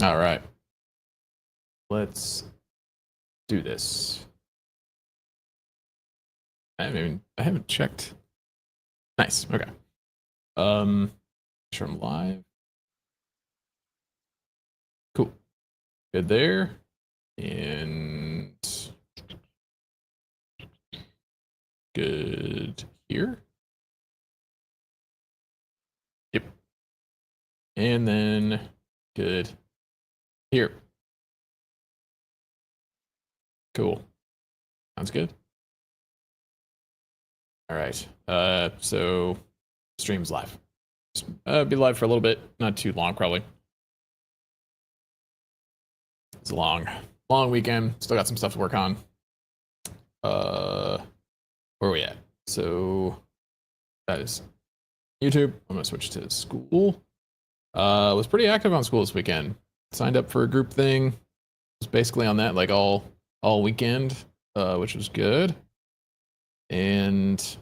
All right. Let's do this. I haven't checked. Nice. Okay. Sure, I'm live. Cool. Good there. And good here. Yep. And then good here. Cool. Sounds good. All right. So stream's live. Be live for a little bit, not too long, probably. It's a long weekend. Still got some stuff to work on. Where are we at? So that is YouTube. I'm gonna switch to Skool. Was pretty active on Skool this weekend. Signed up for a group thing. Was basically on that like all weekend, which was good. And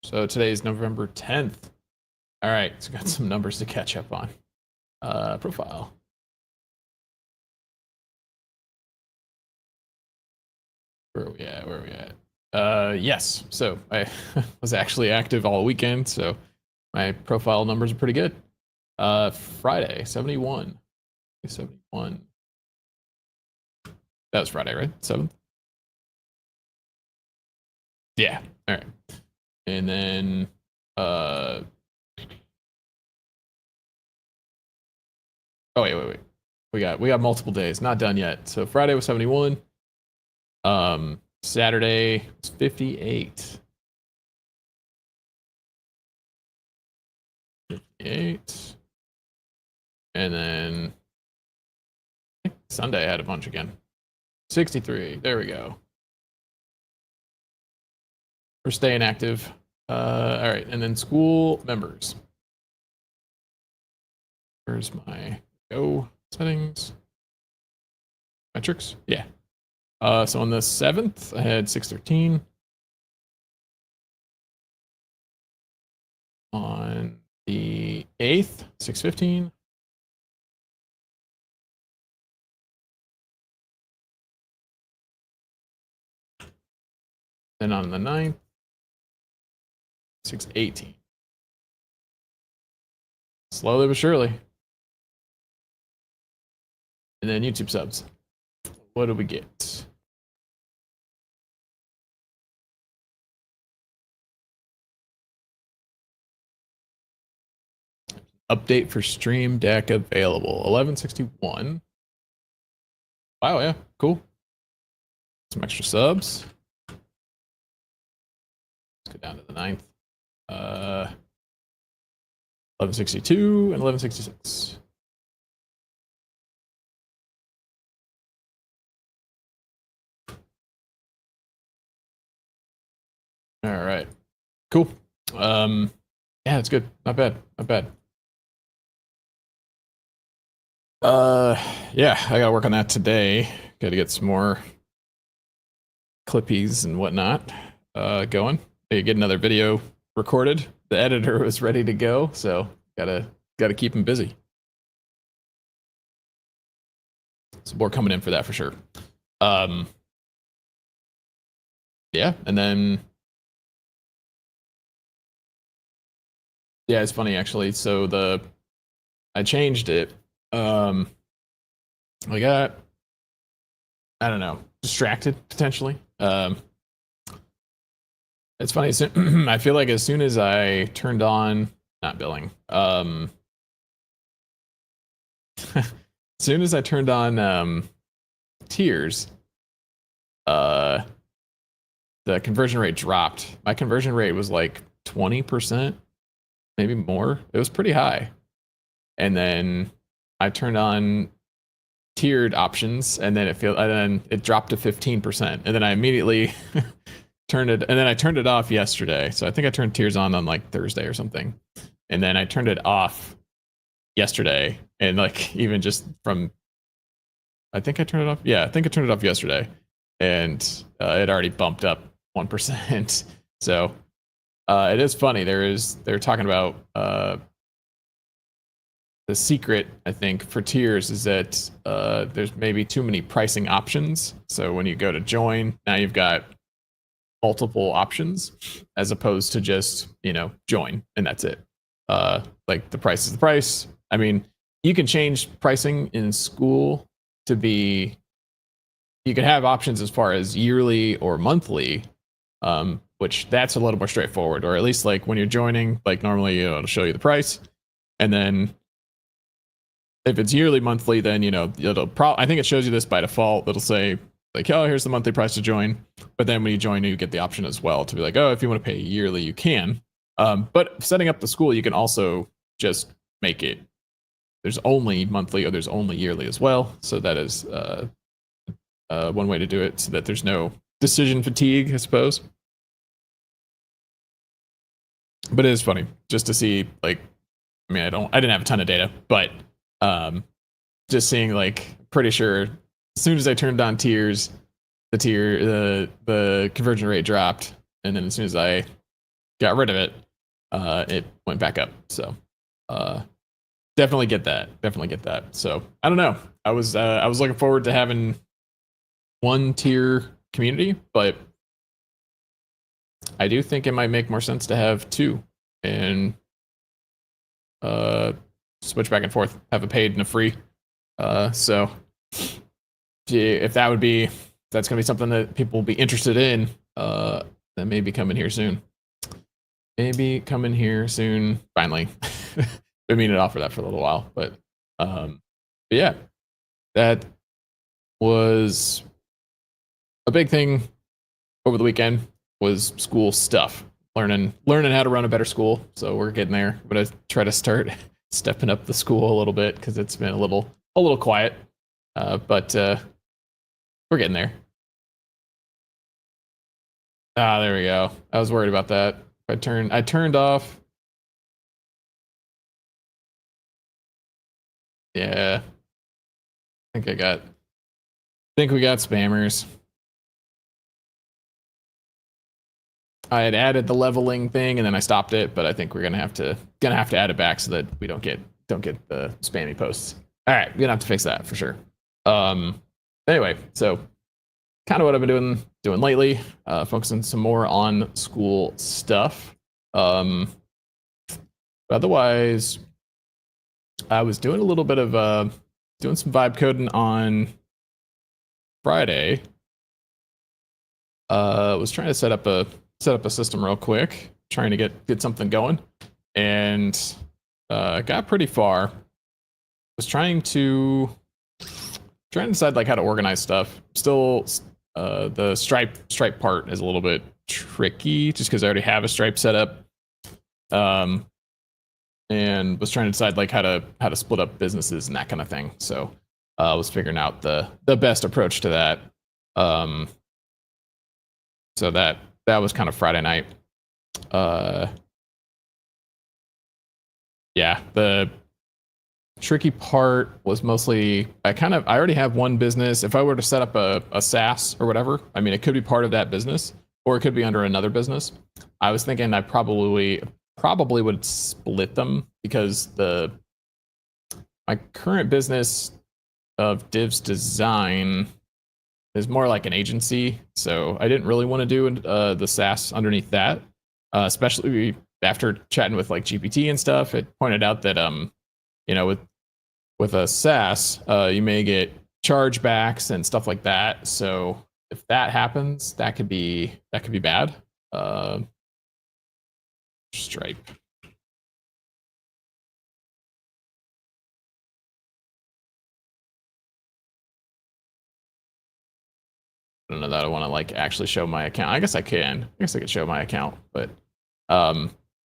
so today's November 10th. All right, so got some numbers to catch up on. Profile. Where are we at? Yes. So I was actually active all weekend, so my profile numbers are pretty good. Friday, 71. 71. That was Friday, right? 7th? Yeah. All right. And then oh wait. We got multiple days, not done yet. So Friday was 71. Saturday was 58. 58. And then I think Sunday I had a bunch again. 63. There we go. We're staying active. All right, and then Skool members. Where's my go settings? Metrics? Yeah. So on the 7th, I had 613. On the 8th, 615. Then on the 9th, 618. Slowly but surely. And then YouTube subs. What do we get? Update for Stream Deck available. 1161. Wow, yeah, cool. Some extra subs. Let's go down to the 9th. 1162 and 1166. All right, cool. Yeah, that's good. Not bad. Yeah, I gotta work on that today. Gotta get some more clippies and whatnot going. I get another video recorded. The editor was ready to go, so gotta keep him busy. Some more coming in for that for sure. Yeah, and then yeah, it's funny actually. So I changed it. I got I don't know, distracted potentially. It's funny. I feel like as soon as I turned on not billing, as soon as I turned on tiers, the conversion rate dropped. My conversion rate was like 20%, maybe more. It was pretty high. And then I turned on tiered options, and then it dropped to 15%. And then I immediately turned it off yesterday. So I think I turned tiers on like Thursday or something. And then I turned it off yesterday. And like even just from I think I turned it off. Yeah, I think I turned it off yesterday. And it already bumped up 1%. So it is funny. They're talking about the secret, I think, for tiers is that there's maybe too many pricing options. So when you go to join, now you've got multiple options as opposed to just, join and that's it. Like the price is the price. I mean, you can change pricing in Skool to be, you can have options as far as yearly or monthly, which that's a little more straightforward. Or at least like when you're joining, like normally, it'll show you the price. And then if it's yearly, monthly, then, I think it shows you this by default. It'll say like, oh, here's the monthly price to join. But then when you join, you get the option as well to be like, oh, if you want to pay yearly, you can. But setting up the Skool, you can also just make it, there's only monthly or there's only yearly as well. So that is one way to do it so that there's no decision fatigue, I suppose. But it is funny just to see, like, I mean, I didn't have a ton of data, but just seeing, like, pretty sure as soon as I turned on tiers, the conversion rate dropped, and then as soon as I got rid of it, it went back up. So definitely get that. So I don't know. I was looking forward to having one tier community, but I do think it might make more sense to have two and switch back and forth, have a paid and a free. So if that's going to be something that people will be interested in, that may be coming here soon. Finally. Been meaning to offer that for a little while, but yeah, that was a big thing over the weekend. Was Skool stuff, learning how to run a better Skool. So we're getting there. I'm gonna try to start stepping up the Skool a little bit because it's been a little quiet, but we're getting there. There we go. I was worried about that. I turned off. Yeah, I think we got spammers. I had added the leveling thing and then I stopped it, but I think we're gonna have to add it back so that we don't get the spammy posts. All right, we're gonna have to fix that for sure. Anyway, so kind of what I've been doing lately, focusing some more on Skool stuff. Otherwise, I was doing a little bit of doing some vibe coding on Friday. Was trying to set up a system real quick, trying to get something going, and got pretty far. Was trying to decide like how to organize stuff. Still, the stripe part is a little bit tricky, just because I already have a stripe set up. And was trying to decide like how to split up businesses and that kind of thing. So I was figuring out the best approach to that. So that was kind of Friday night. Yeah, the tricky part was mostly I already have one business. If I were to set up a SaaS or whatever, I mean, it could be part of that business or it could be under another business. I was thinking I probably would split them because my current business of Divs Design is more like an agency, so I didn't really want to do the SaaS underneath that, especially after chatting with like GPT and stuff. It pointed out that with a SaaS, you may get chargebacks and stuff like that. So if that happens, that could be bad. Stripe. I don't know that I want to like actually show my account. I guess I can. I guess I could show my account, but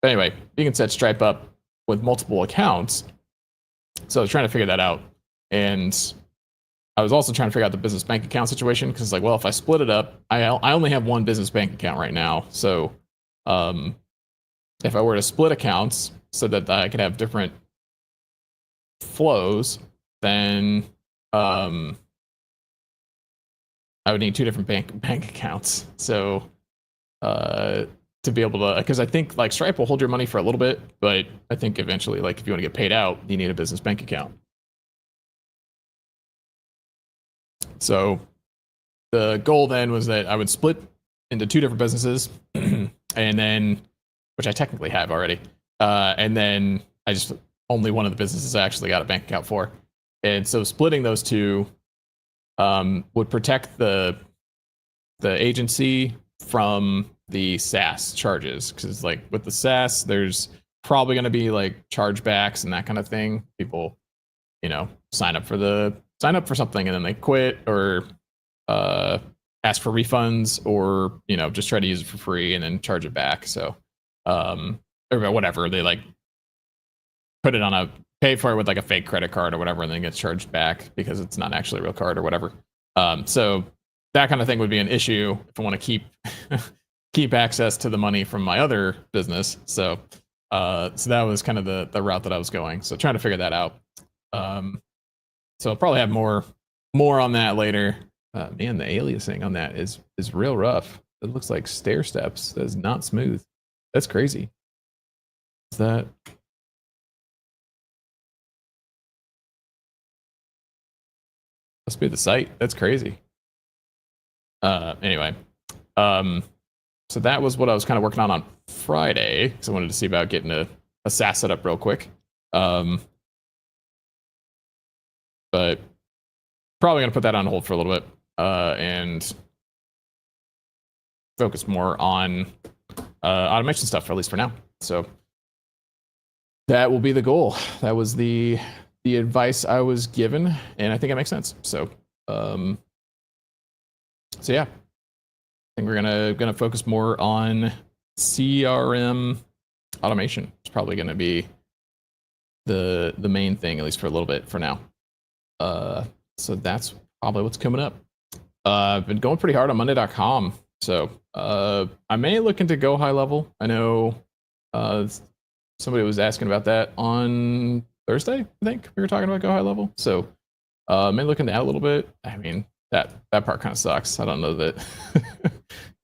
anyway, you can set Stripe up with multiple accounts. So I was trying to figure that out, and I was also trying to figure out the business bank account situation because, like, well, if I split it up, I only have one business bank account right now. So if I were to split accounts so that I could have different flows, then I would need two different bank accounts. So to to be able to, because I think like Stripe will hold your money for a little bit, but I think eventually, like if you want to get paid out, you need a business bank account. So the goal then was that I would split into 2 different businesses, and then, which I technically have already, and then I just only one of the businesses I actually got a bank account for, and so splitting those 2 would protect the agency from the SaaS charges, because like with the SaaS, there's probably going to be like chargebacks and that kind of thing. People, sign up for something and then they quit, or ask for refunds, or just try to use it for free and then charge it back. So or whatever, they like put it on pay for it with like a fake credit card or whatever, and then gets charged back because it's not actually a real card or whatever. So that kind of thing would be an issue if I want to keep access to the money from my other business. So that was kind of the route that I was going. So trying to figure that out. So I'll probably have more on that later. Man, the aliasing on that is real rough. It looks like stair steps. That is not smooth. That's crazy. Is that? Must be the site. That's crazy. Anyway, so that was what I was kind of working on Friday, because I wanted to see about getting a SaaS set up real quick. But probably gonna put that on hold for a little bit and focus more on automation stuff, for at least for now. So that will be the goal. That was the advice I was given, and I think it makes sense. So yeah, I think we're gonna focus more on CRM automation. It's probably gonna be the main thing, at least for a little bit for now. So that's probably what's coming up. I've been going pretty hard on Monday.com. So I may look into Go High Level. I know somebody was asking about that on Thursday. I think we were talking about Go High Level. So may look into that a little bit. I mean, that part kind of sucks. I don't know that.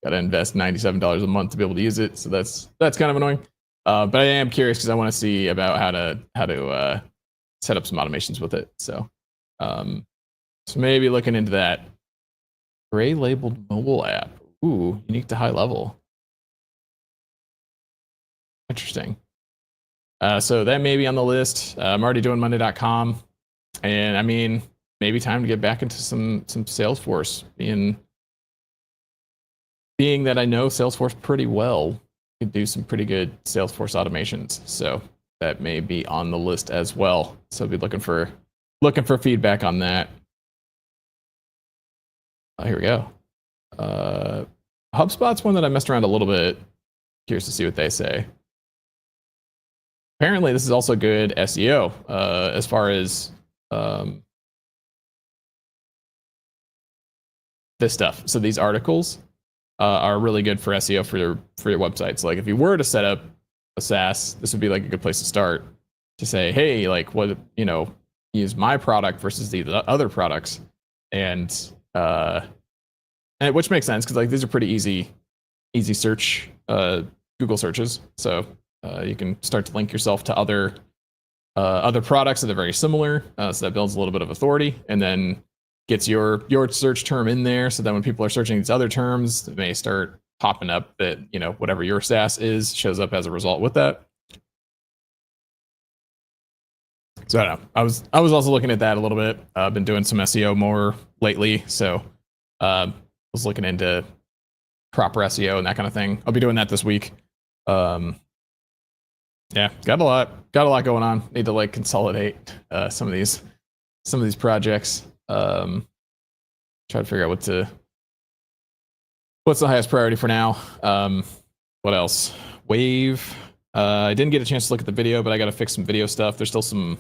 Got to invest $97 a month to be able to use it. So that's kind of annoying. But I am curious because I want to see about how to set up some automations with it. So maybe looking into that. Gray labeled mobile app. Ooh, unique to High Level. Interesting. So that may be on the list. I'm already doing Monday.com, and I mean, maybe time to get back into some Salesforce. Being that I know Salesforce pretty well, could do some pretty good Salesforce automations. So that may be on the list as well. So I'll be looking for feedback on that. Here we go. HubSpot's one that I messed around a little bit. Curious to see what they say. Apparently, this is also good SEO as far as this stuff. So these articles are really good for SEO for your websites. Like if you were to set up a SaaS, this would be like a good place to start to say, hey, like what, use my product versus the other products, and which makes sense because like these are pretty easy search Google searches. So you can start to link yourself to other products that are very similar. So that builds a little bit of authority, and then gets your search term in there. So then when people are searching these other terms, it may start popping up that whatever your SaaS is shows up as a result with that. So I don't know. I was also looking at that a little bit. I've been doing some SEO more lately, so was looking into proper SEO and that kind of thing. I'll be doing that this week. Yeah, got a lot going on. Need to like consolidate some of these projects. Try to figure out what's the highest priority for now. What else? Wave. I didn't get a chance to look at the video, but I got to fix some video stuff. There's still some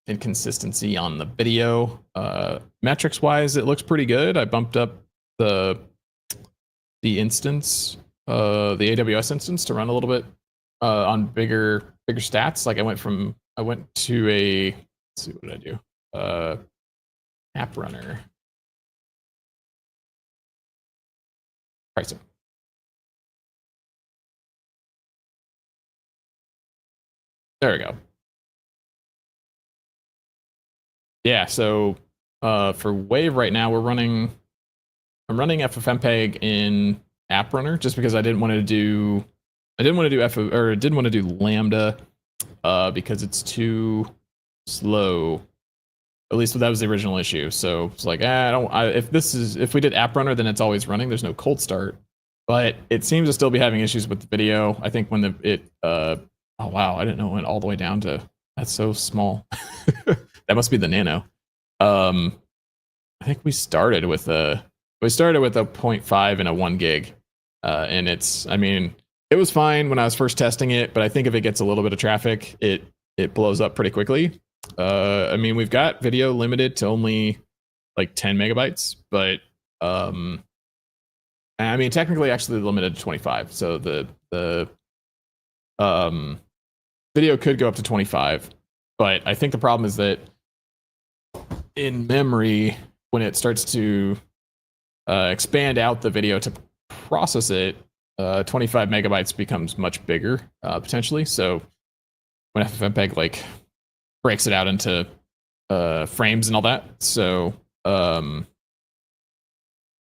inconsistency on the video. Metrics wise, it looks pretty good. I bumped up the instance, the AWS instance, to run a little bit on bigger stats. Like I went to a, let's see, what did I do? App runner pricing. There we go. Yeah, so for Wave right now, I'm running FFmpeg in App Runner just because I didn't want to do Lambda because it's too slow. At least that was the original issue. So it's like, if we did App Runner, then it's always running. There's no cold start, but it seems to still be having issues with the video. I think when oh wow, I didn't know it went all the way down to, that's so small. That must be the nano. I think we started with a 0.5 and a 1 gig, and it was fine when I was first testing it, but I think if it gets a little bit of traffic, it blows up pretty quickly. We've got video limited to only like 10 megabytes, but technically actually limited to 25. So the video could go up to 25, but I think the problem is that in memory, when it starts to expand out the video to process it, 25 megabytes becomes much bigger potentially. So when FFmpeg like breaks it out into frames and all that, so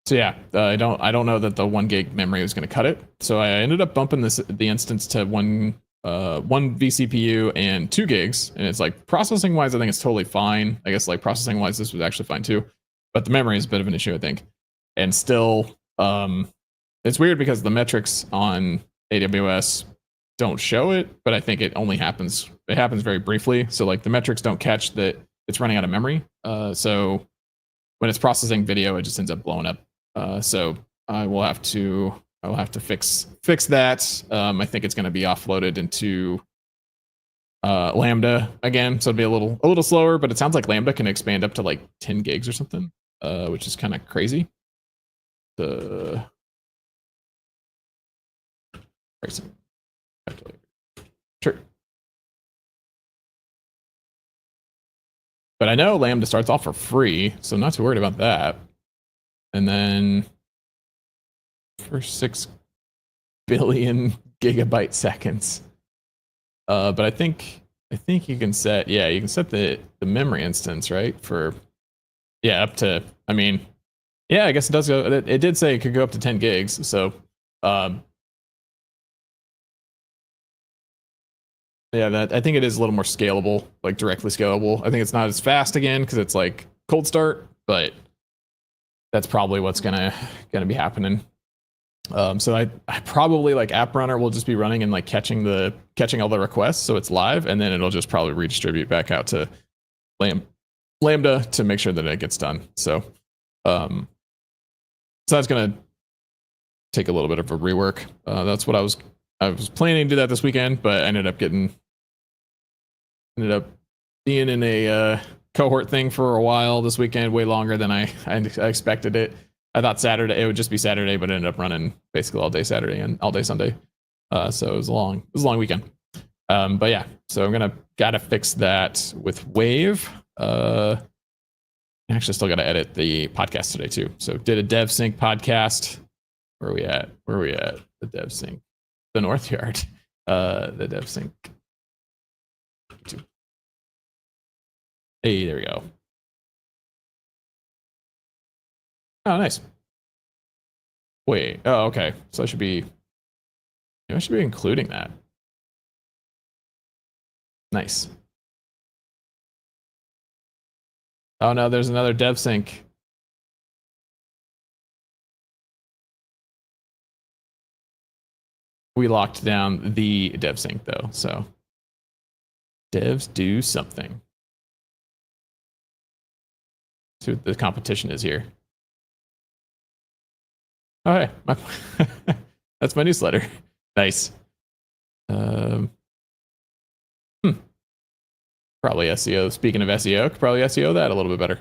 yeah, I don't know that the 1 gig memory was going to cut it. So I ended up bumping the instance to one vCPU and 2 gigs, and it's like processing wise, I think it's totally fine. I guess like processing wise, this was actually fine too, but the memory is a bit of an issue, I think. And still, it's weird because the metrics on AWS don't show it, but I think it happens very briefly. So like the metrics don't catch that it's running out of memory. So when it's processing video, it just ends up blowing up. So I will have to fix that. I think it's going to be offloaded into Lambda again, so it'll be a little slower. But it sounds like Lambda can expand up to like 10 gigs or something, which is kind of crazy. Sure. But I know Lambda starts off for free, so I'm not too worried about that. And then for 6 billion gigabyte seconds. But I think you can set the memory instance, right? Up to, I guess it does go, it did say it could go up to 10 gigs. So, I think it is a little more scalable, like directly scalable. I think it's not as fast again because it's like cold start, but that's probably what's gonna be happening. So I probably like App Runner will just be running and like catching all the requests, so it's live, and then it'll just probably redistribute back out to Lambda to make sure that it gets done. So that's gonna take a little bit of a rework. That's what I was planning to do that this weekend, but I ended up being in a cohort thing for a while this weekend, way longer than I expected it. I thought Saturday it would just be Saturday, but it ended up running basically all day Saturday and all day Sunday. So it was a long weekend. But yeah, so I'm gotta fix that with Wave. I actually still gotta edit the podcast today too. So did a dev sync podcast. Where are we at? The dev sync. The North Yard. The dev sync. Hey, there we go. Oh, nice. Wait. Oh, okay. So I should be including that. Nice. Oh no, there's another dev sync. We locked down the dev sync though, so devs do something. See what the competition is here. Oh, hey, that's my newsletter. Nice. Probably SEO. Speaking of SEO, could probably SEO that a little bit better.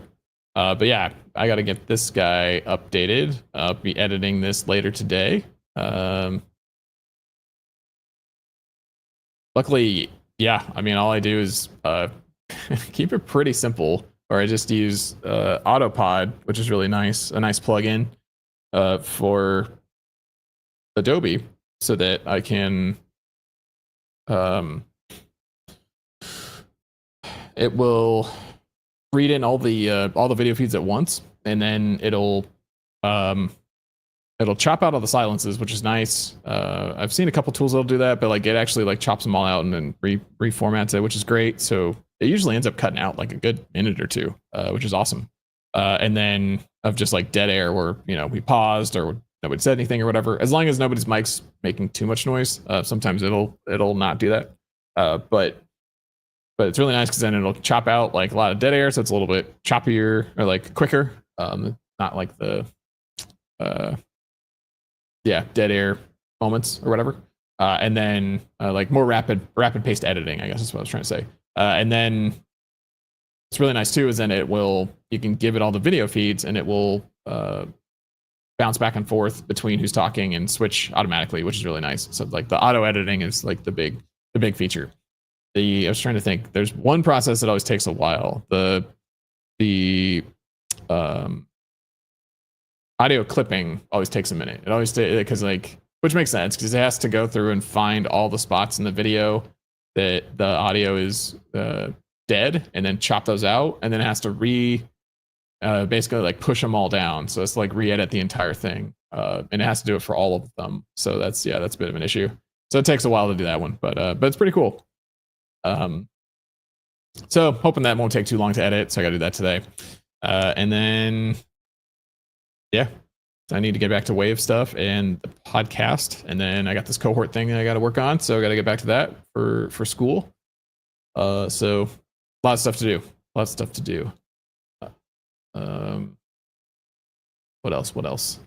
But yeah, I got to get this guy updated. I'll be editing this later today. Luckily, yeah, all I do is keep it pretty simple, or I just use Autopod, which is really nice, a nice plugin for Adobe, so that I can it will read in all the video feeds at once, and then it'll chop out all the silences, which is nice. I've seen a couple tools that'll do that, but like it actually like chops them all out and then reformats it, which is great. So it usually ends up cutting out like a good minute or two, which is awesome. And then of just like dead air where, you know, we paused or nobody said anything or whatever, as long as nobody's mic's making too much noise. Sometimes it'll not do that. But it's really nice because then it'll chop out like a lot of dead air, so it's a little bit choppier or like quicker. Not like the dead air moments or whatever. And then like more rapid paced editing, I guess is what I was trying to say. And then it's really nice too is then you can give it all the video feeds and it will bounce back and forth between who's talking and switch automatically, which is really nice. So like the auto editing is like the big feature. I was trying to think. There's one process that always takes a while. The audio clipping always takes a minute. It always because like, which makes sense because it has to go through and find all the spots in the video that the audio is dead, and then chop those out, and then it has to basically like push them all down. So it's like re-edit the entire thing, and it has to do it for all of them. So that's a bit of an issue. So it takes a while to do that one, but it's pretty cool. So hoping that won't take too long to edit. So I got to do that today. And then, yeah, I need to get back to Wave stuff and the podcast. And then I got this cohort thing that I got to work on. So I got to get back to that for school. So a lot of stuff to do. What else?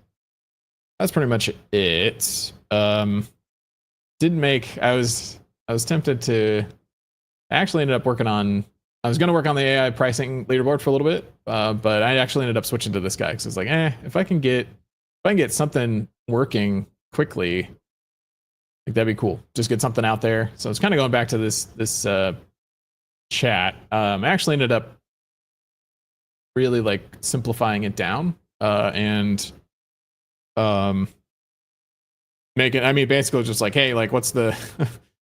That's pretty much it. I was tempted to. I actually ended up working on. I was going to work on the AI pricing leaderboard for a little bit, but I actually ended up switching to this guy because it's like, if I can get something working quickly, like that'd be cool. Just get something out there. So it's kind of going back to this chat. I actually ended up really like simplifying it down and making. I mean, basically just like, hey, like what's the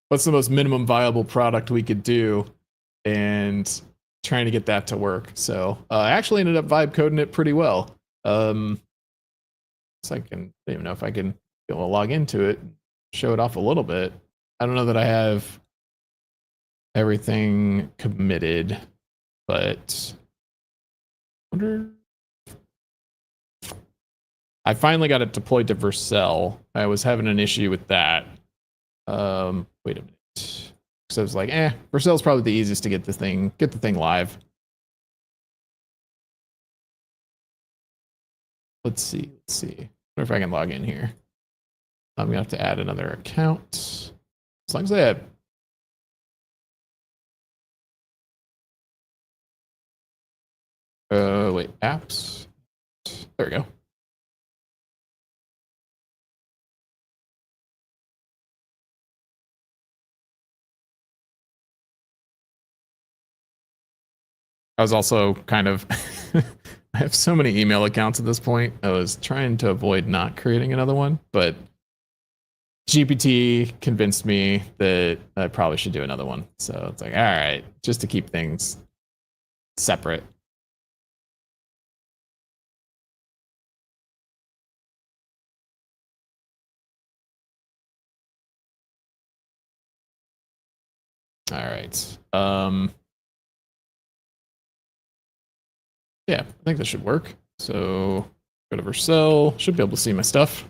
most minimum viable product we could do, and trying to get that to work. So I actually ended up vibe coding it pretty well. So I don't even know if I can be able to log into it, show it off a little bit. I don't know that I have everything committed, but I wonder. I finally got it deployed to Vercel. I was having an issue with that. Wait a minute. So I was like, Vercel's probably the easiest to get the thing live. Let's see. I wonder if I can log in here. I'm gonna have to add another account. As long as I have. Wait, apps. There we go. I was also kind of. I have so many email accounts at this point. I was trying to avoid not creating another one, but GPT convinced me that I probably should do another one. So it's like, all right, just to keep things separate. All right. Yeah, I think that should work. So go to Vercel, should be able to see my stuff.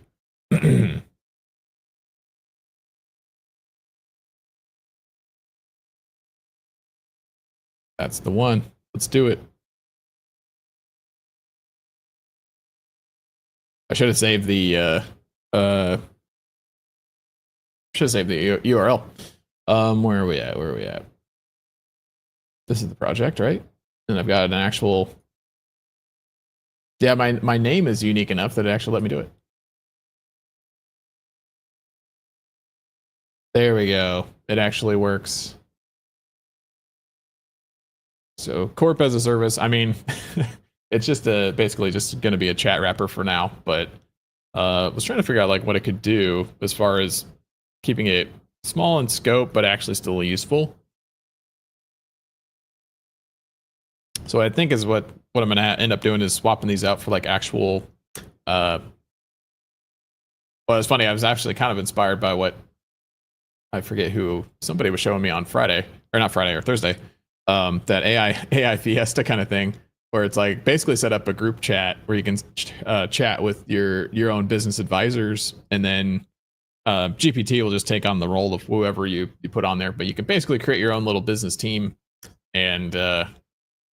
That's the one. Let's do it. I should have saved the URL. Where are we at? This is the project, right? And I've got an actual. Yeah, my name is unique enough that it actually let me do it. There we go. It actually works. So Corp as a service, I mean, it's just basically just going to be a chat wrapper for now, but I was trying to figure out like what it could do as far as keeping it small in scope, but actually still useful. So I think is what I'm gonna end up doing is swapping these out for like actual. Well, it's funny. I was actually kind of inspired by what I forget who somebody was showing me on Friday or not Friday or Thursday. That AI Fiesta kind of thing, where it's like basically set up a group chat where you can chat with your own business advisors, and then GPT will just take on the role of whoever you put on there. But you can basically create your own little business team and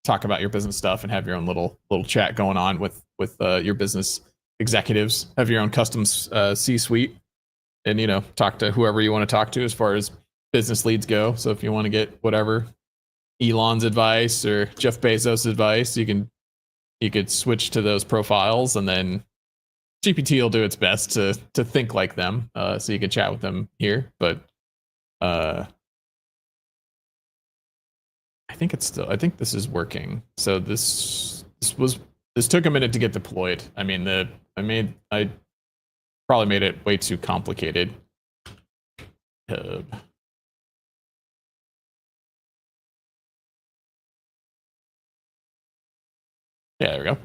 talk about your business stuff and have your own little chat going on with your business executives. Have your own custom C-suite, and talk to whoever you want to talk to as far as business leads go. So if you want to get whatever Elon's advice or Jeff Bezos' advice, you could switch to those profiles, and then GPT will do its best to think like them, so you can chat with them here. But I think this is working. So this took a minute to get deployed. I mean, I probably made it way too complicated. Yeah, there we go.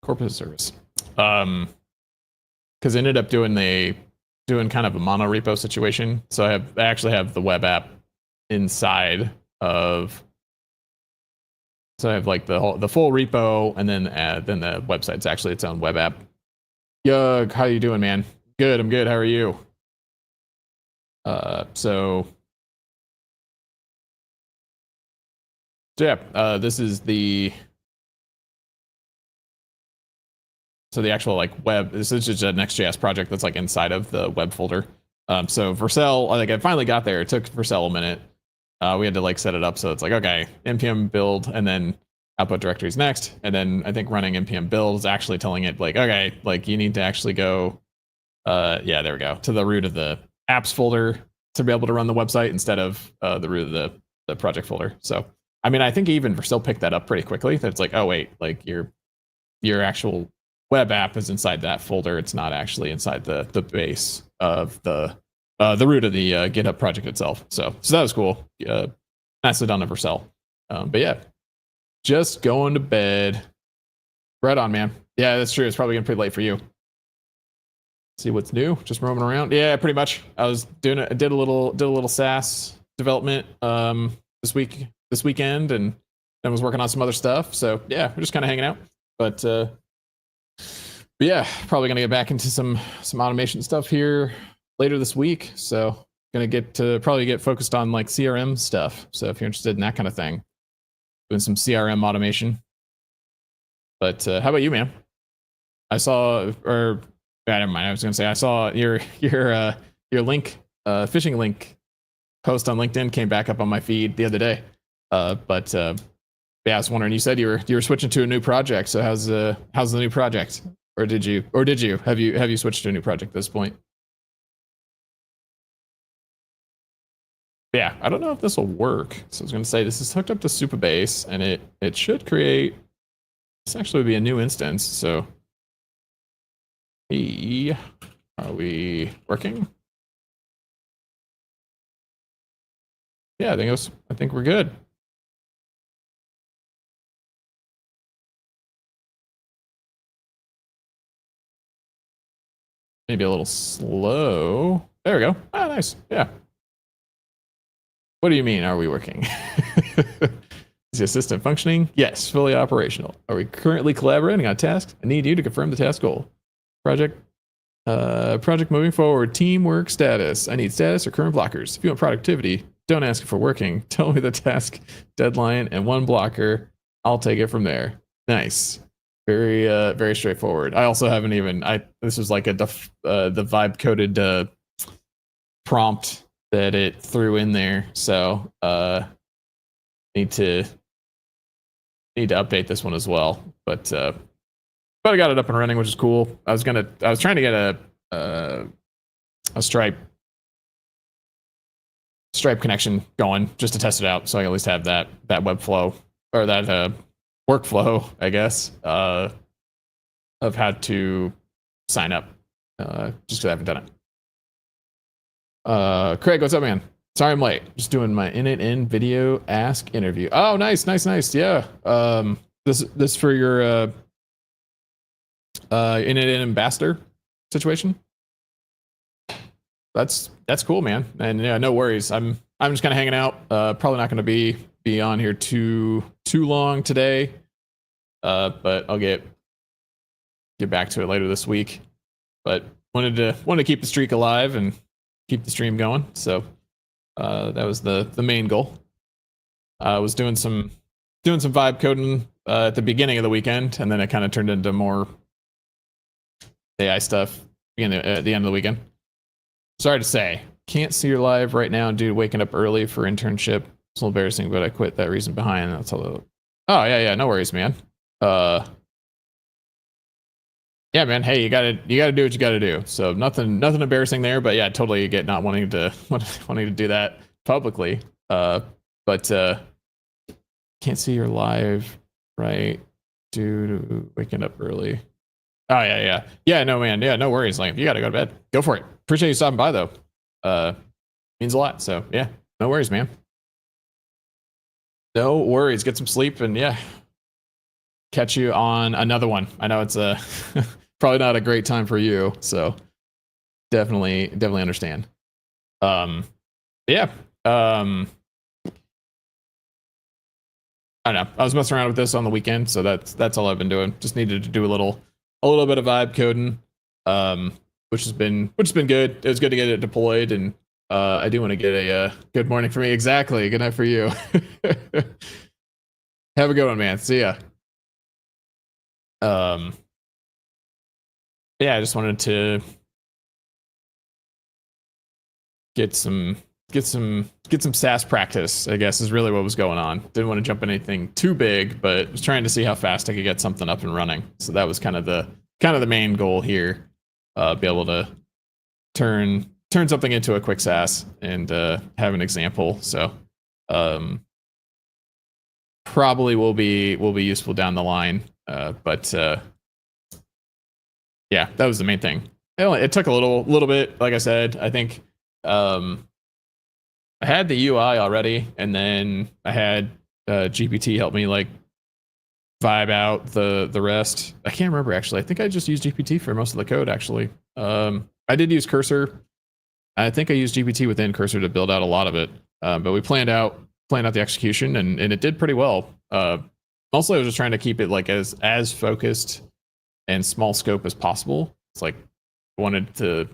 Corporate service. Because I ended up doing kind of a mono repo situation. So I actually have the web app inside of. So I have like the full repo, and then the website's actually its own web app. Yug, how you doing, man? Good, I'm good. How are you? So yeah, this is the actual like web. This is just a Next.js project that's like inside of the web folder. So Vercel, like I finally got there. It took Vercel a minute. We had to like set it up so it's like, okay, npm build, and then output directories next, and then I think running npm build is actually telling it like, okay, like you need to actually go yeah, there we go, to the root of the apps folder to be able to run the website instead of the root of the project folder. So I mean, I think even Vercel picked that up pretty quickly. That's like, oh wait, like your actual web app is inside that folder. It's not actually inside the base of the root of the GitHub project itself. So that was cool. Nicely done to Vercel. But yeah, just going to bed. Right on, man. Yeah, that's true. It's probably getting pretty late for you. See what's new. Just roaming around. Yeah, pretty much. I was did a little SaaS development this weekend, and then was working on some other stuff. So yeah, we're just kind of hanging out. But yeah, probably gonna get back into some automation stuff here later this week. So gonna probably get focused on like CRM stuff. So if you're interested in that kind of thing, doing some CRM automation. But how about you, man? I saw, or never mind. I was gonna say I saw your link, phishing link post on LinkedIn came back up on my feed the other day. But yeah, I was wondering. You said you were switching to a new project. So how's the new project? Or did you have you switched to a new project at this point? Yeah, I don't know if this will work. So I was going to say this is hooked up to Supabase, and it should create. This actually would be a new instance. So, hey, are we working? Yeah, I think we're good. Maybe a little slow. There we go. Ah, nice. Yeah. What do you mean, are we working? Is the assistant functioning? Yes, fully operational. Are we currently collaborating on tasks? I need you to confirm the task goal. Project moving forward. Teamwork status. I need status or current blockers. If you want productivity, don't ask for working. Tell me the task deadline and one blocker. I'll take it from there. Nice. Very very straightforward. I also haven't even this was like the vibe coded prompt that it threw in there. So need to update this one as well. But I got it up and running, which is cool. I was trying to get a Stripe connection going just to test it out, so I at least have that webflow or that workflow, I guess, of how to sign up. Just because I haven't done it. Craig, what's up, man? Sorry I'm late. Just doing my in video ask interview. Oh, nice. Yeah. This for your in an ambassador situation. That's cool, man. And yeah, no worries. I'm just kind of hanging out. Probably not going to be on here too long today. But I'll get back to it later this week. But wanted to keep the streak alive and keep the stream going. So that was the main goal. I was doing some vibe coding at the beginning of the weekend, and then it kind of turned into more AI stuff at the end of the weekend. Sorry to say, can't see your live right now, dude. Waking up early for internship. It's a little embarrassing, but I quit that reason behind. That's all. Oh yeah, no worries, man. Yeah, man. Hey, you gotta do what you gotta do. So nothing embarrassing there. But yeah, totally get not wanting to do that publicly. But can't see your live, right, dude? Waking up early. Oh yeah. No, man. Yeah, no worries. Like, if you gotta go to bed, go for it. Appreciate you stopping by though. Means a lot. So yeah, no worries, man. No worries. Get some sleep, and yeah, catch you on another one. I know it's probably not a great time for you, so definitely understand. Yeah. I don't know. I was messing around with this on the weekend, so that's all I've been doing. Just needed to do a little bit of vibe coding, which has been good. It was good to get it deployed, and I do want to get a good morning for me. Exactly. Good night for you. Have a good one, man. See ya. Yeah, I just wanted to get some SaaS practice, I guess, is really what was going on. Didn't want to jump in anything too big, but was trying to see how fast I could get something up and running. So that was kind of the main goal here. Be able to turn something into a quick SaaS and have an example. So probably will be useful down the line. But yeah, that was the main thing. It took a little bit. Like I said, I think I had the UI already, and then I had GPT help me like vibe out the rest. I can't remember actually. I think I just used GPT for most of the code actually. I did use Cursor. I think I used GPT within Cursor to build out a lot of it. But we planned out the execution, and it did pretty well. Mostly I was just trying to keep it like as focused and small scope as possible. It's like I wanted to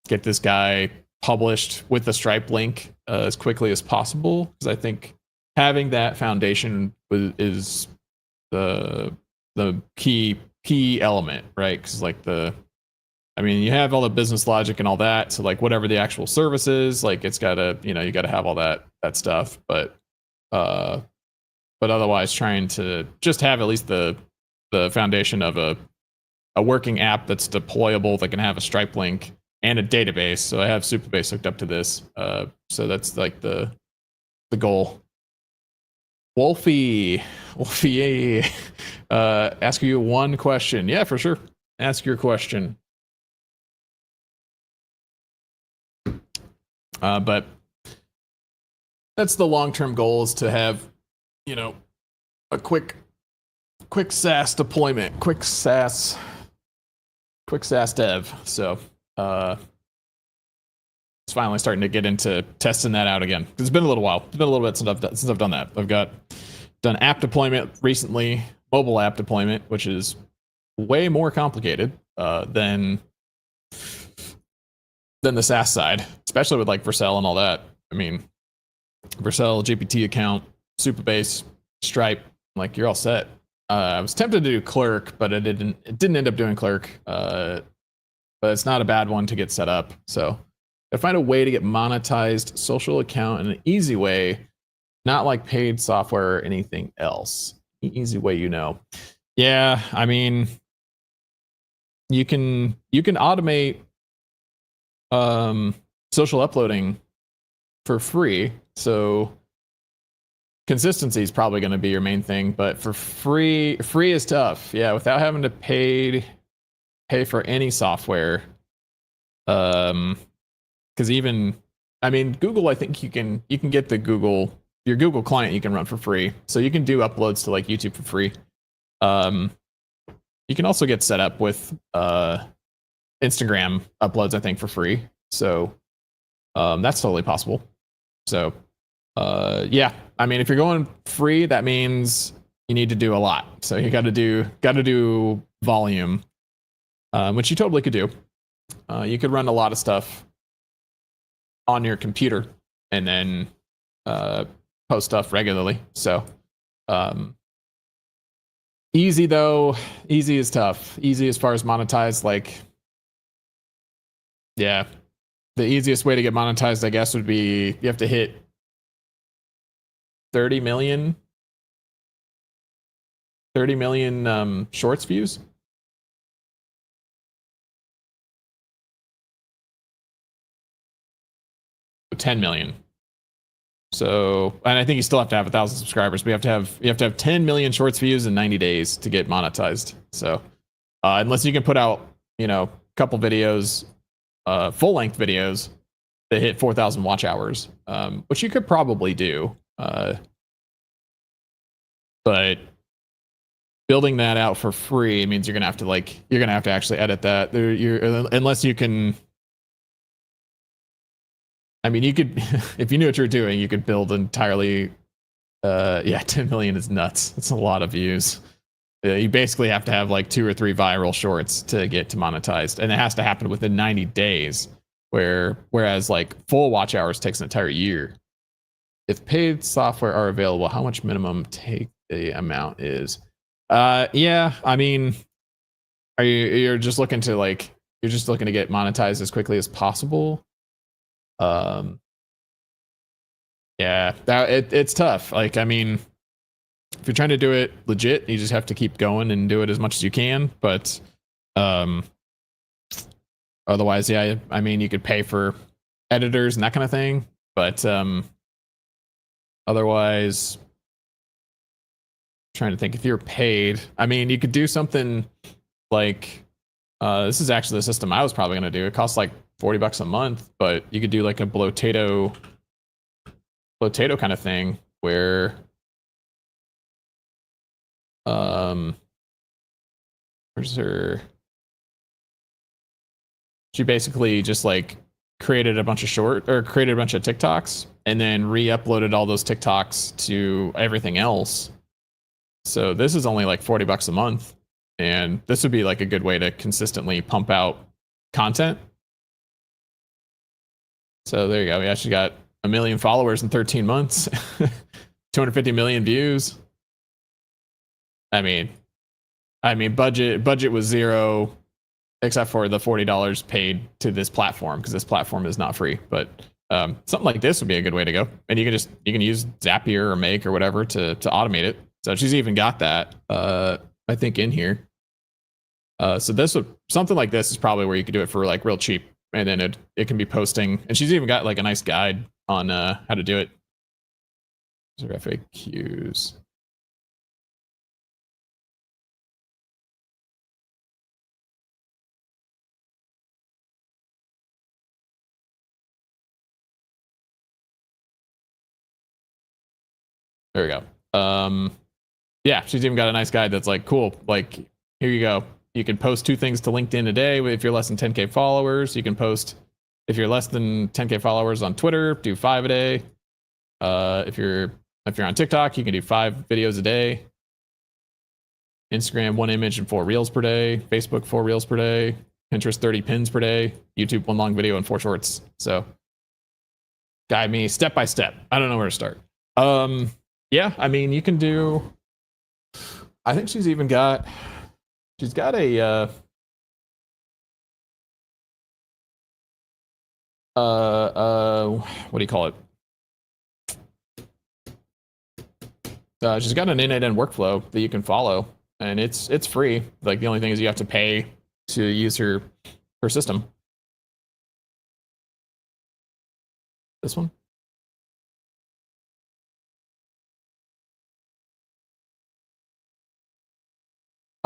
get this guy published with the Stripe link as quickly as possible, because I think having that foundation is the key element, right? Because like you have all the business logic and all that, so like whatever the actual service is, like it's gotta, you gotta have all that stuff, but otherwise trying to just have at least the foundation of a working app that's deployable, that can have a Stripe link and a database. So I have Supabase hooked up to this. So that's like the goal. Wolfie, ask you one question. Yeah, for sure. Ask your question. But that's the long-term goal, is to have, a quick SaaS deployment, quick SaaS dev. So it's finally starting to get into testing that out again. It's been a little while. It's been a little bit since I've done that. I've done app deployment recently, mobile app deployment, which is way more complicated than the SaaS side, especially with like Vercel and all that. I mean, Vercel, GPT account, Supabase, Stripe, like you're all set. I was tempted to do Clerk, but it didn't end up doing Clerk. But it's not a bad one to get set up. So I find a way to get monetized social account in an easy way, not like paid software or anything else. Easy way, Yeah, I mean, you can automate social uploading for free. So consistency is probably going to be your main thing, but for free is tough. Yeah, without having to pay for any software. Because even, I mean, Google, I think you can get the Google your Google client you can run for free, so you can do uploads to like YouTube for free. You can also get set up with Instagram uploads, I think, for free. So that's totally possible. So yeah, I mean, if you're going free, that means you need to do a lot. So you got to do volume, which you totally could do. You could run a lot of stuff on your computer and then post stuff regularly. So easy though. Easy is tough. Easy as far as monetized, like, yeah, the easiest way to get monetized, I guess, would be you have to hit 30 million shorts views. So 10 million. So, and I think you still have to have 1,000 subscribers, but you have to have 10 million shorts views in 90 days to get monetized. So, unless you can put out, a couple videos, full length videos that hit 4,000 watch hours, which you could probably do. But building that out for free means you're gonna have to actually edit that. Unless you can. I mean, you could, if you knew what you were doing, you could build entirely. 10 million is nuts. It's a lot of views. You basically have to have like 2 or 3 viral shorts to get to monetized, and it has to happen within 90 days. Whereas like full watch hours takes an entire year. If paid software are available, how much minimum take the amount is? Yeah, I mean, you're just looking to get monetized as quickly as possible? Yeah, it's tough. Like, I mean, if you're trying to do it legit, you just have to keep going and do it as much as you can. But otherwise, yeah, I mean, you could pay for editors and that kind of thing. But otherwise, trying to think, if you're paid, I mean, you could do something like this is actually the system I was probably going to do. It costs like $40 a month, but you could do like a blotato kind of thing where where's her, she basically just like created a bunch of TikToks and then re-uploaded all those TikToks to everything else. So this is only like $40 a month, and this would be like a good way to consistently pump out content. So there you go. We actually got 1 million followers in 13 months, 250 million views. I mean, budget was zero, except for the $40 paid to this platform, because this platform is not free. But something like this would be a good way to go, and you can use Zapier or Make or whatever to automate it. So she's even got that, I think, in here. So something like this is probably where you could do it for like real cheap, and then it can be posting. And she's even got like a nice guide on how to do it. These are FAQs. There we go. Yeah, she's even got a nice guide that's like, cool. Like, here you go. You can post 2 things to LinkedIn a day if you're less than 10K followers. You can post, if you're less than 10K followers, on Twitter, do 5 a day. If you're on TikTok, you can do 5 videos a day. Instagram, 1 image and 4 reels per day. Facebook, 4 reels per day. Pinterest, 30 pins per day. YouTube, 1 long video and 4 shorts. So guide me step by step. I don't know where to start. Yeah, I mean, you can do, I think she's got a what do you call it? She's got an end-to-end workflow that you can follow, and it's free. Like, the only thing is you have to pay to use her system. This one.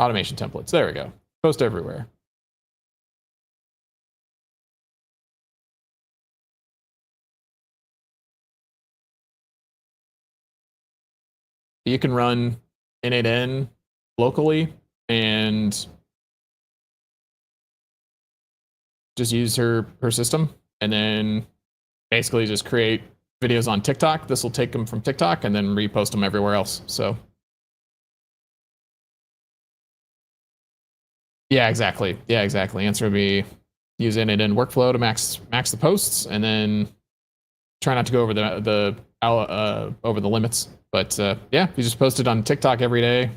Automation templates. There we go. Post everywhere. you can run N8N locally and just use her system, and then basically just create videos on TikTok. This will take them from TikTok and then repost them everywhere else. So yeah, exactly. Yeah, exactly. Answer would be use N8N workflow to max the posts, and then try not to go over over the limits. But yeah, you just post it on TikTok every day,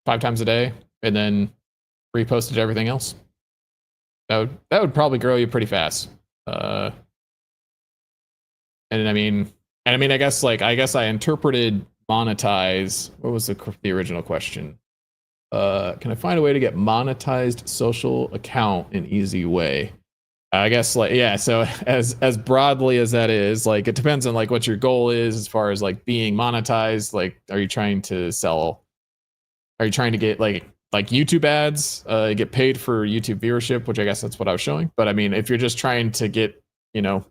5 times a day, and then repost it to everything else. That would probably grow you pretty fast. And I mean, I guess I interpreted monetize. What was the original question? Can I find a way to get monetized social account in easy way? I guess yeah. So as broadly as that is, like it depends on like what your goal is as far as like being monetized. Like, are you trying to sell? Are you trying to get like YouTube ads? Get paid for YouTube viewership, which I guess that's what I was showing. But I mean, if you're just trying to get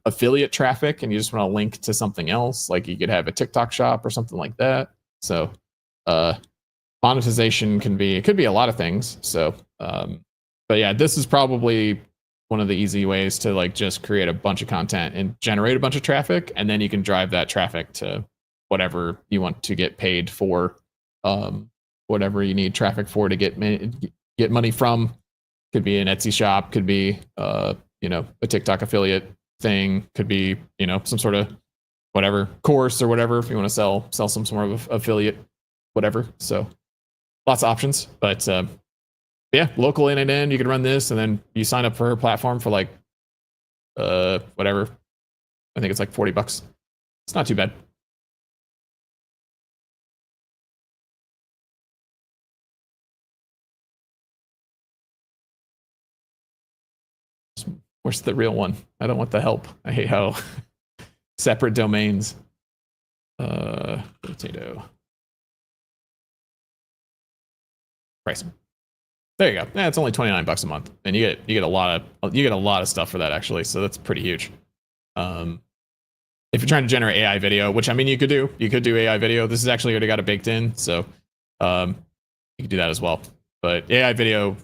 affiliate traffic and you just want to link to something else, like you could have a TikTok shop or something like that. So monetization could be a lot of things. So but yeah, this is probably one of the easy ways to like just create a bunch of content and generate a bunch of traffic, and then you can drive that traffic to whatever you want to get paid for, whatever you need traffic for to get money from. Could be an Etsy shop, could be a TikTok affiliate thing, could be some sort of whatever course or whatever, if you want to sell some sort of affiliate whatever. So lots of options. But yeah, local N8N, you can run this, and then you sign up for her platform for like whatever. I think it's like $40. It's not too bad. Where's the real one? I don't want the help. I hate how separate domains. Potato. Pricing. There you go. Yeah, it's only $29 a month, and you get a lot of stuff for that actually. So that's pretty huge. If you're trying to generate AI video, which I mean you could do AI video. This is actually already got it baked in, so you can do that as well. But AI video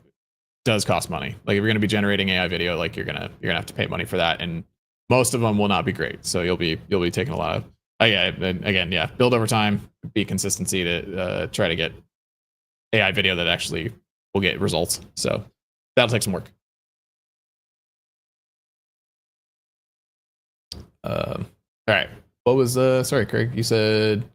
does cost money. Like if you're going to be generating AI video, like you're gonna have to pay money for that, and most of them will not be great. So you'll be taking a lot of yeah, build over time, be consistency to try to get AI video that actually will get results. So that'll take some work. All right. What was sorry, Craig? You said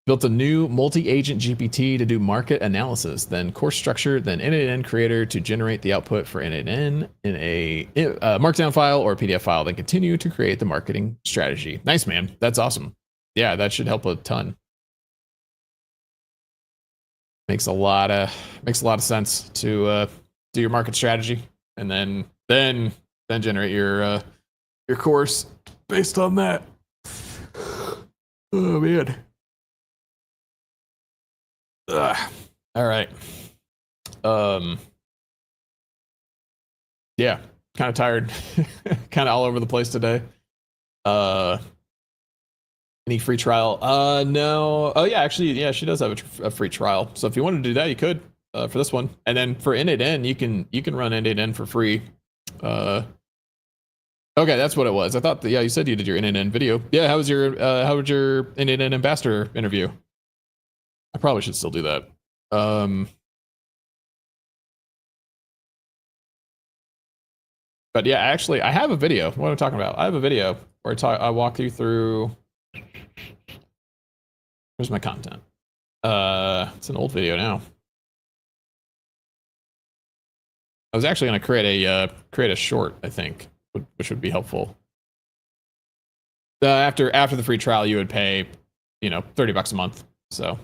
built a new multi-agent GPT to do market analysis, then course structure, then N8N creator to generate the output for N8N in a markdown file or PDF file, then continue to create the marketing strategy. Nice, man. That's awesome. Yeah, that should help a ton. Makes a lot of sense to do your market strategy, and then generate your course based on that. Oh man. All right. Yeah, kind of tired, kind of all over the place today. Any free trial? No. Oh yeah, actually, yeah, she does have a free trial. So if you wanted to do that, you could for this one. And then for N8N, you can run N8N for free. Okay, that's what it was. I thought that, yeah, you said you did your N8N video. Yeah, how was your N8N ambassador interview? I probably should still do that. But yeah, actually, I have a video. What am I talking about? I have a video where I walk you through. Where's my content? It's an old video now. I was actually going to create a short, I think, which would be helpful. After the free trial, you would pay, $30 a month. So,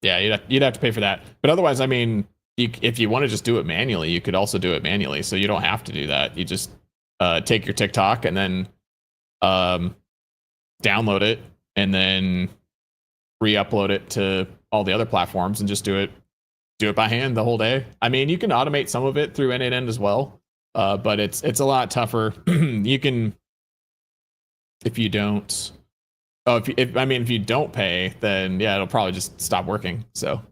yeah, you'd have to pay for that. But otherwise, I mean, if you want to just do it manually, you could also do it manually. So you don't have to do that. You just take your TikTok and then download it and then re-upload it to all the other platforms and just do it by hand the whole day. I mean, you can automate some of it through N8N as well, but it's a lot tougher. You can, if you don't Oh, if you don't pay, then yeah, it'll probably just stop working. So,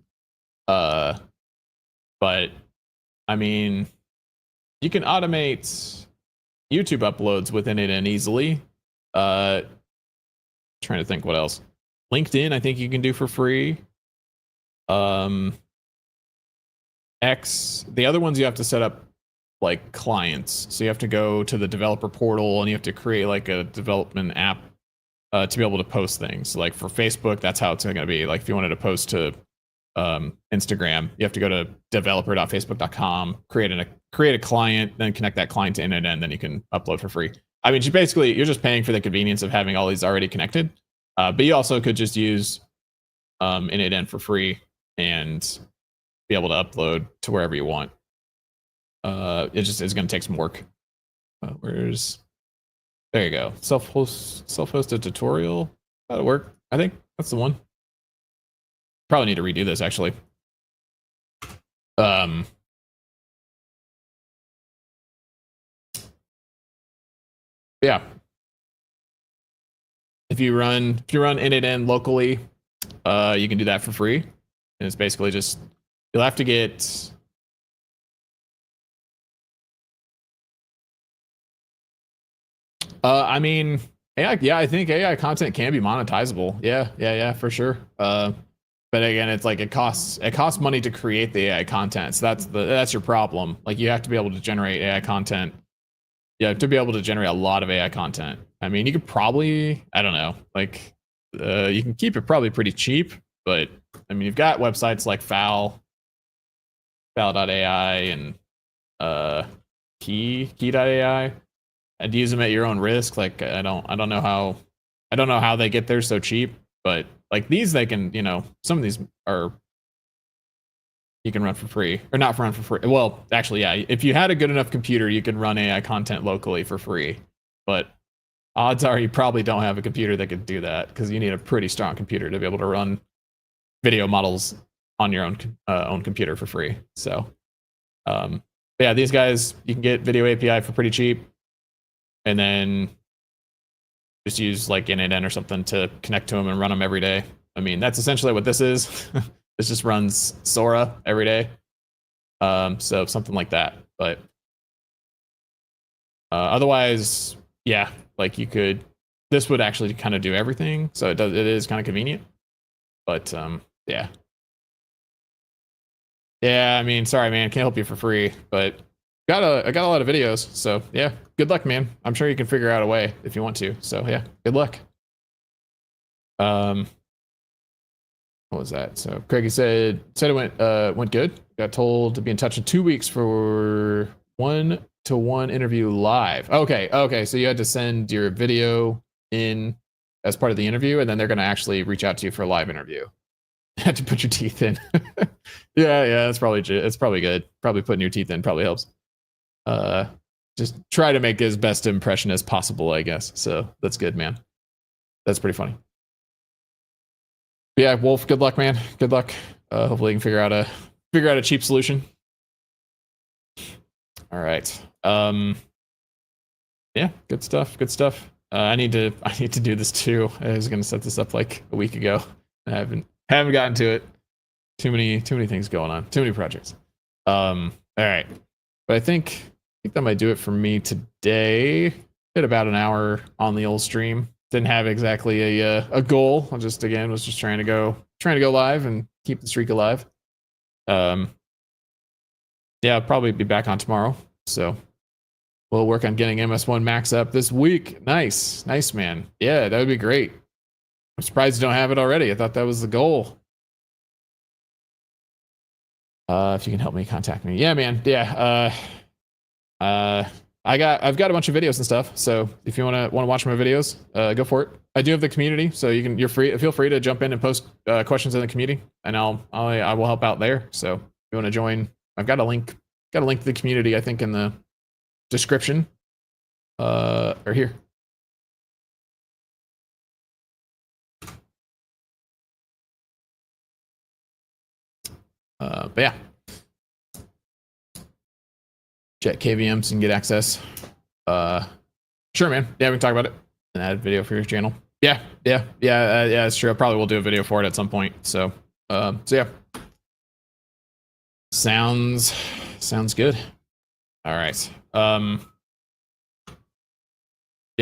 but I mean, you can automate YouTube uploads within it and easily. Trying to think what else. LinkedIn, I think you can do for free. The other ones you have to set up like clients. So you have to go to the developer portal and you have to create like a development app to be able to post things. Like for Facebook, that's how it's going to be. Like if you wanted to post to Instagram, you have to go to developer.facebook.com, create a client, then connect that client to Internet, and then you can upload for free. I mean, you're just paying for the convenience of having all these already connected. But you also could just use Init for free and be able to upload to wherever you want. It just is going to take some work. There you go. Self-hosted tutorial. That'll work. I think that's the one. Probably need to redo this actually. Yeah. If you run init locally, you can do that for free. And it's basically just you'll have to get I mean, AI, yeah, I think AI content can be monetizable. Yeah, for sure. But again, it's like it costs money to create the AI content. So that's your problem. Like you have to be able to generate AI content. You have to be able to generate a lot of AI content. I mean, you could probably, I don't know, like you can keep it probably pretty cheap, but I mean, you've got websites like foul.ai and key.ai. And use them at your own risk. Like I don't know how they get there so cheap, but like these they can, some of these are you can run for free or not run for free. Well, actually, yeah, if you had a good enough computer, you could run AI content locally for free. But odds are you probably don't have a computer that could do that because you need a pretty strong computer to be able to run video models on your own computer for free. So, yeah, these guys you can get video API for pretty cheap. And then just use like init or something to connect to them and run them every day. I mean, that's essentially what this is. This just runs Sora every day. So something like that. But otherwise, yeah, like this would actually kind of do everything. So it is kind of convenient. But yeah. Yeah, I mean, sorry, man, can't help you for free, but I got a lot of videos, so yeah, good luck, man. I'm sure you can figure out a way if you want to. So yeah, good luck. What was that? So Craigie said it went good. Got told to be in touch in 2 weeks for 1-to-1 interview live. Okay. So you had to send your video in as part of the interview, and then they're going to actually reach out to you for a live interview. You had to put your teeth in. yeah, it's probably good. Probably putting your teeth in probably helps. Just try to make as best impression as possible, I guess. So that's good, man. That's pretty funny. But yeah, Wolf, good luck, man. Good luck. Hopefully you can figure out a cheap solution. All right. Yeah, good stuff. I need to do this too. I was gonna set this up like a week ago. I haven't gotten to it. Too many things going on. Too many projects. All right. But I think that might do it for me today. Did about an hour on the old stream. Didn't have exactly a goal. I was just trying to go live and keep the streak alive. Yeah, I'll probably be back on tomorrow. So we'll work on getting MS1 Max up this week. Nice, man. Yeah, that would be great. I'm surprised you don't have it already. I thought that was the goal. If you can help me, contact me. Yeah, man. Yeah. I've got a bunch of videos and stuff. So if you want to watch my videos, go for it. I do have the community, so feel free to jump in and post questions in the community, and I will help out there. So if you want to join, I've got a link to the community, I think, in the description, or here. But yeah, check KVMs and get access. Sure, man. Yeah, we can talk about it and add a video for your channel. Yeah, it's true. I probably will do a video for it at some point. So yeah. Sounds good. All right. Yeah,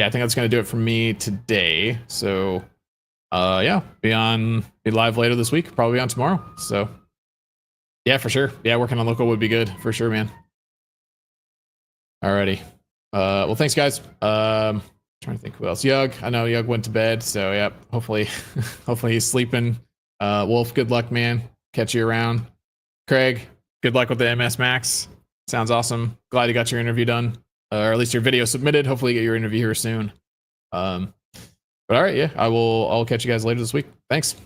I think that's gonna do it for me today. So yeah, be live later this week, probably on tomorrow. So yeah, for sure. Yeah, working on local would be good for sure, man. Alrighty. Well, thanks guys. Trying to think who else. Yug. I know Yug went to bed, so yeah. Hopefully, hopefully he's sleeping. Wolf, good luck, man. Catch you around. Craig, good luck with the MS Max. Sounds awesome. Glad you got your interview done, or at least your video submitted. Hopefully, you get your interview here soon. But all right, yeah, I'll catch you guys later this week. Thanks.